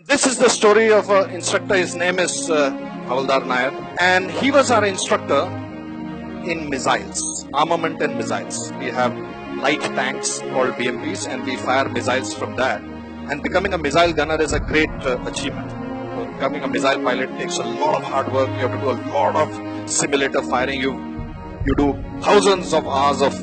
This is the story of an instructor. His name is Havaldar Nair, and he was our instructor in missiles, armament and missiles. We have light tanks called BMPs, and we fire missiles from that. And becoming a missile gunner is a great achievement. So becoming a missile pilot takes a lot of hard work. You have to do a lot of simulator firing. You do thousands of hours of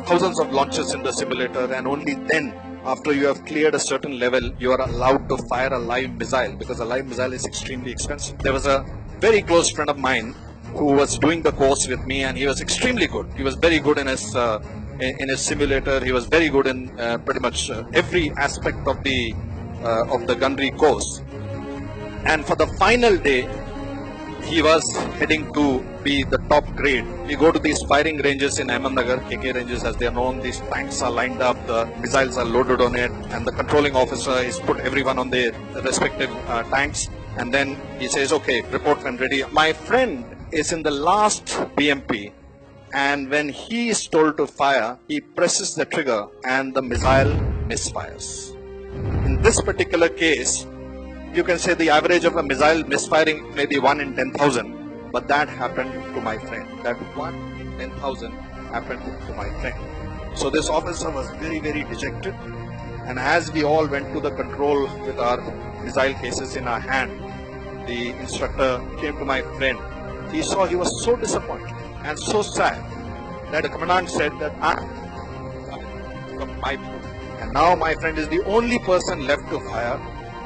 thousands of launches in the simulator, and only then, after you have cleared a certain level, you are allowed to fire a live missile, because a live missile is extremely expensive. There was a very close friend of mine who was doing the course with me, and he was extremely good. He was very good in his simulator. He was very good in pretty much every aspect of the gunnery course. And for the final day, he was heading to be the top grade. We go to these firing ranges in Ahmednagar, KK ranges as they are known. These tanks are lined up, the missiles are loaded on it, and the controlling officer is put everyone on their respective tanks. And then he says, okay, report when ready. My friend is in the last BMP, and when he is told to fire, he presses the trigger and the missile misfires. In this particular case, you can say the average of a missile misfiring may be 1 in 10,000, but that happened to my friend. That 1 in 10,000 happened to my friend. So this officer was very, very dejected, and as we all went to the control with our missile cases in our hand, the instructor came to my friend. He saw he was so disappointed and so sad that the commandant said that from my friend. And now my friend is the only person left to fire.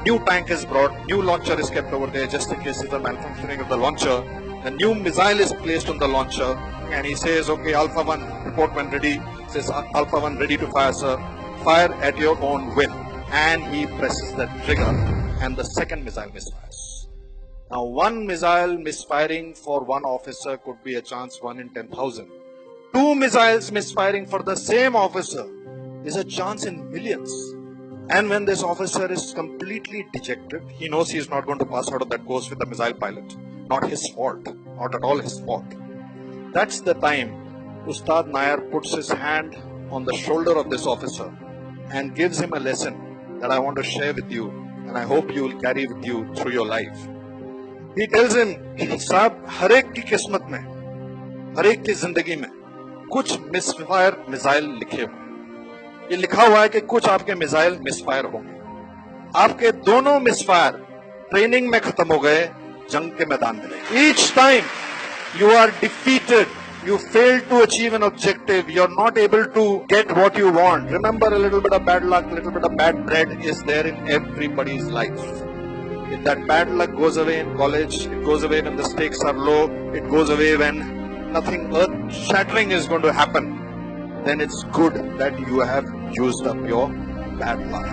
New tank is brought, new launcher is kept over there just in case of the malfunctioning of the launcher. The new missile is placed on the launcher, and he says, okay, Alpha 1, report when ready. Says, Alpha 1 ready to fire, sir. Fire at your own will. And he presses the trigger, and the second missile misfires. Now, one missile misfiring for one officer could be a chance 1 in 10,000. 2 missiles misfiring for the same officer is a chance in millions. And when this officer is completely dejected, he knows he is not going to pass out of that course with a missile pilot. Not his fault. Not at all his fault. That's the time Ustad Nair puts his hand on the shoulder of this officer and gives him a lesson that I want to share with you, and I hope you will carry with you through your life. He tells him, Saab, हर एक की किस्मत में, हर एक की जिंदगी में कुछ misfire missile लिखे हुए। ये लिखा हुआ है कि कुछ आपके मिसाइल मिसफायर होंगे। आपके दोनों मिसफायर ट्रेनिंग में खत्म हो गए, जंग के मैदान में। Each time you are defeated, you fail to achieve an objective, you are not able to get what you want. Remember, a little bit of bad luck, a little bit of bad bread is there in everybody's life. If that bad luck goes away in college, it goes away when the stakes are low, it goes away when nothing earth-shattering is going to happen, then it's good that you have used up your bad luck.